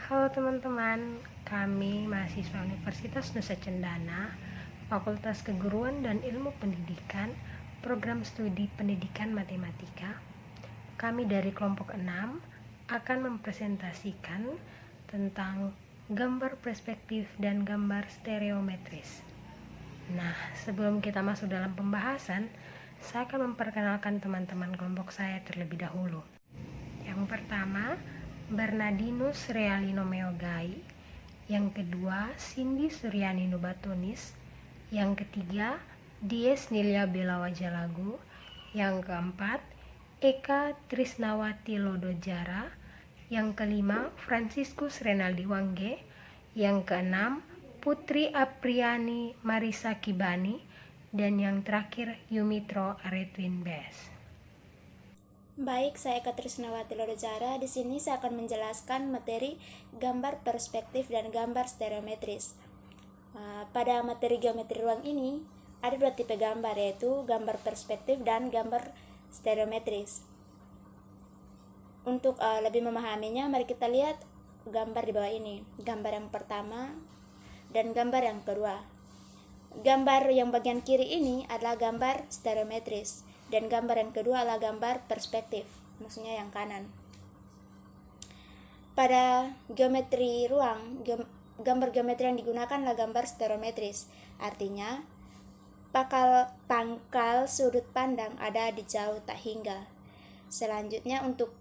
Halo teman-teman, kami mahasiswa Universitas Nusa Cendana, Fakultas Keguruan dan Ilmu Pendidikan, Program Studi Pendidikan Matematika. Kami dari kelompok 6 akan mempresentasikan tentang gambar perspektif dan gambar stereometris. Nah, sebelum kita masuk dalam pembahasan, saya akan memperkenalkan teman-teman kelompok saya terlebih dahulu. Yang pertama, Bernardinus Realino Meogai. Yang kedua, Cindy Suryani Nubatunis. Yang ketiga, Dies Nilia Belawajalagu. Yang keempat, Eka Trisnawati Lodojara. Yang kelima, Franciscus Renaldi Wangge. Yang keenam, Putri Apriani Marisa Kibani. Dan yang terakhir, Yumitro Aretwin Bes. Baik, saya Eka Trisnawati Lodojara. Di sini saya akan menjelaskan materi gambar perspektif dan gambar stereometris. Pada materi geometri ruang ini ada dua tipe gambar, yaitu gambar perspektif dan gambar stereometris. Untuk lebih memahaminya, mari kita lihat gambar di bawah ini. Gambar yang pertama dan gambar yang kedua. Gambar yang bagian kiri ini adalah gambar stereometris, dan gambar yang kedua adalah gambar perspektif, maksudnya yang kanan. Pada geometri ruang, gambar geometri yang digunakan adalah gambar stereometris. Artinya, pangkal sudut pandang ada di jauh tak hingga. Selanjutnya, untuk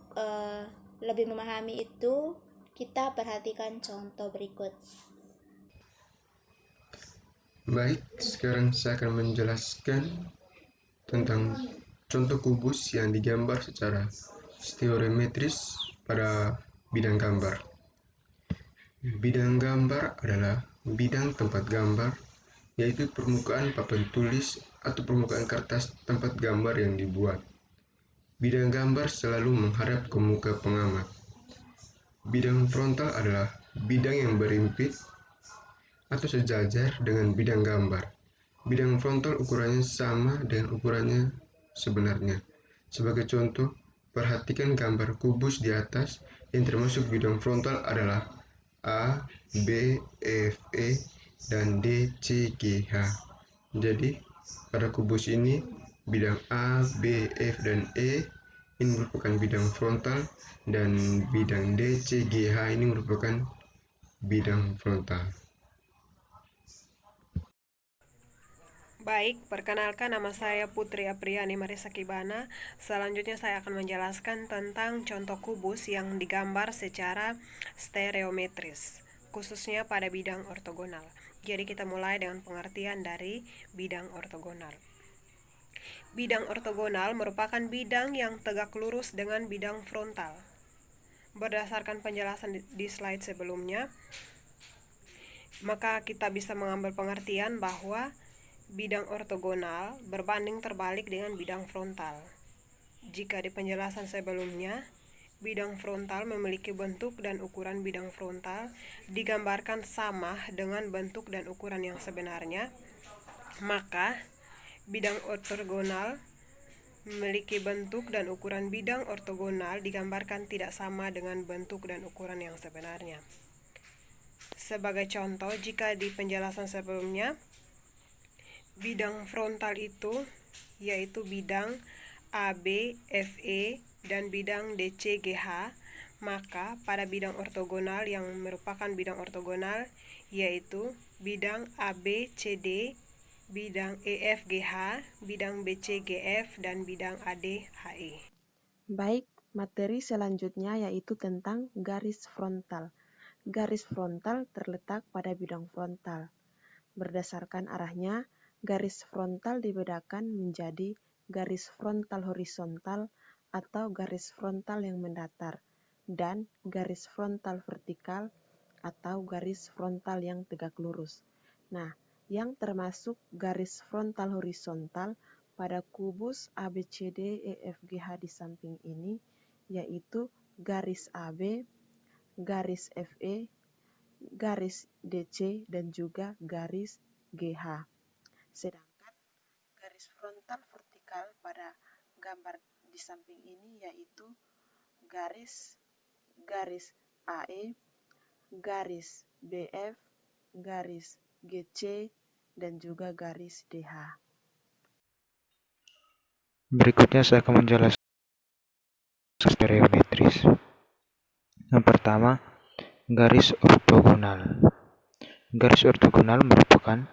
lebih memahami itu, kita perhatikan contoh berikut. Baik, sekarang saya akan menjelaskan tentang contoh kubus yang digambar secara stereometris pada bidang gambar. Bidang gambar adalah bidang tempat gambar, yaitu permukaan papan tulis atau permukaan kertas tempat gambar yang dibuat. Bidang gambar selalu menghadap ke muka pengamat. Bidang frontal adalah bidang yang berimpit atau sejajar dengan bidang gambar. Bidang frontal ukurannya sama dengan ukurannya sebenarnya. Sebagai contoh, perhatikan gambar kubus di atas yang termasuk bidang frontal adalah A, B, F, E, dan D, C, G, H. Jadi, pada kubus ini, bidang A, B, F, dan E ini merupakan bidang frontal, dan bidang D, C, G, H ini merupakan bidang frontal. Baik, perkenalkan nama saya Putri Apriani Marisa Kibana. Selanjutnya saya akan menjelaskan tentang contoh kubus yang digambar secara stereometris, khususnya pada bidang ortogonal. Jadi kita mulai dengan pengertian dari bidang ortogonal. Bidang ortogonal merupakan bidang yang tegak lurus dengan bidang frontal. Berdasarkan penjelasan di slide sebelumnya, maka kita bisa mengambil pengertian bahwa bidang ortogonal berbanding terbalik dengan bidang frontal. Jika di penjelasan sebelumnya, bidang frontal memiliki bentuk dan ukuran bidang frontal digambarkan sama dengan bentuk dan ukuran yang sebenarnya, maka bidang ortogonal memiliki bentuk dan ukuran bidang ortogonal digambarkan tidak sama dengan bentuk dan ukuran yang sebenarnya. Sebagai contoh, jika di penjelasan sebelumnya, bidang frontal itu yaitu bidang AB, FE, dan bidang DC, GH, maka pada bidang ortogonal yang merupakan bidang ortogonal yaitu bidang AB, CD, bidang EF, GH, bidang BC, GF, dan bidang AD, HE. Baik, materi selanjutnya yaitu tentang garis frontal. Garis frontal terletak pada bidang frontal. Berdasarkan arahnya, garis frontal dibedakan menjadi garis frontal horizontal atau garis frontal yang mendatar, dan garis frontal vertikal atau garis frontal yang tegak lurus. Nah, yang termasuk garis frontal horizontal pada kubus ABCD EFGH di samping ini yaitu garis AB, garis FE, garis DC, dan juga garis GH. Sedangkan garis frontal vertikal pada gambar di samping ini yaitu garis AE, garis BF, garis GC, dan juga garis DH. Berikutnya saya akan menjelaskan stereometris. Yang pertama, garis ortogonal. Garis ortogonal merupakan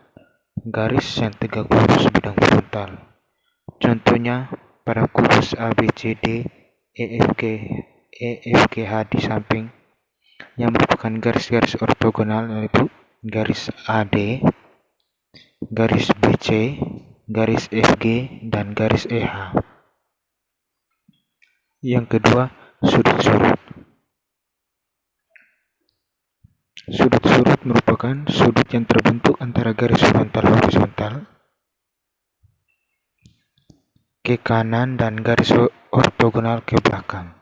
garis yang tegak lurus bidang frontal. Contohnya pada kubus ABCD EFGH di samping yang merupakan garis-garis ortogonal, yaitu garis AD, garis BC, garis FG, dan garis EH. Yang kedua, sudut-sudut. Sudut-sudut merupakan sudut yang terbentuk antara garis frontal horizontal ke kanan dan garis ortogonal ke belakang.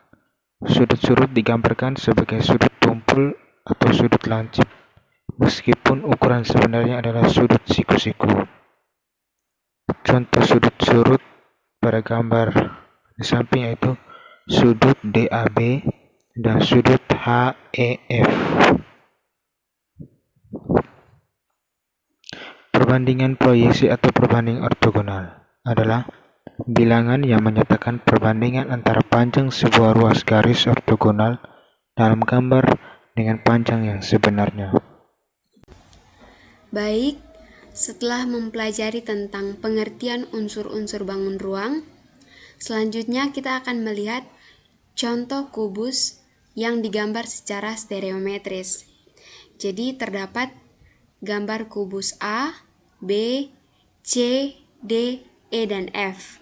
Sudut-sudut digambarkan sebagai sudut tumpul atau sudut lancip, meskipun ukuran sebenarnya adalah sudut siku-siku. Contoh sudut-sudut pada gambar di samping yaitu sudut DAB dan sudut HEF. Perbandingan proyeksi atau perbandingan ortogonal adalah bilangan yang menyatakan perbandingan antara panjang sebuah ruas garis ortogonal dalam gambar dengan panjang yang sebenarnya. Baik, setelah mempelajari tentang pengertian unsur-unsur bangun ruang, selanjutnya kita akan melihat contoh kubus yang digambar secara stereometris. Jadi terdapat gambar kubus A, B, C, D, E, dan F.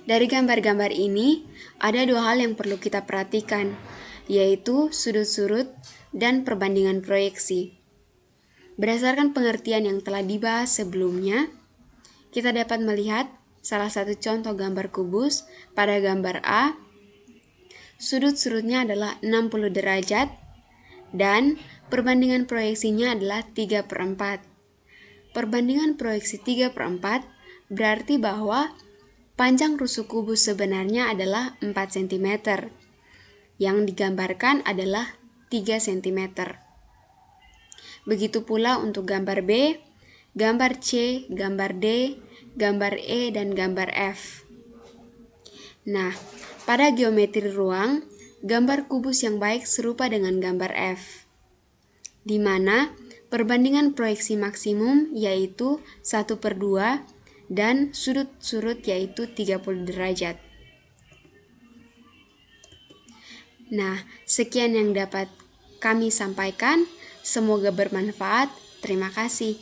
Dari gambar-gambar ini, ada dua hal yang perlu kita perhatikan, yaitu sudut-sudut dan perbandingan proyeksi. Berdasarkan pengertian yang telah dibahas sebelumnya, kita dapat melihat salah satu contoh gambar kubus pada gambar A. Sudut-sudutnya adalah 60 derajat dan perbandingan proyeksinya adalah 3/4. Perbandingan proyeksi 3/4 berarti bahwa panjang rusuk kubus sebenarnya adalah 4 cm. Yang digambarkan adalah 3 cm. Begitu pula untuk gambar B, gambar C, gambar D, gambar E, dan gambar F. Nah, pada geometri ruang, gambar kubus yang baik serupa dengan gambar F, di mana perbandingan proyeksi maksimum yaitu 1/2 dan sudut-sudut yaitu 30 derajat. Nah, sekian yang dapat kami sampaikan. Semoga bermanfaat. Terima kasih.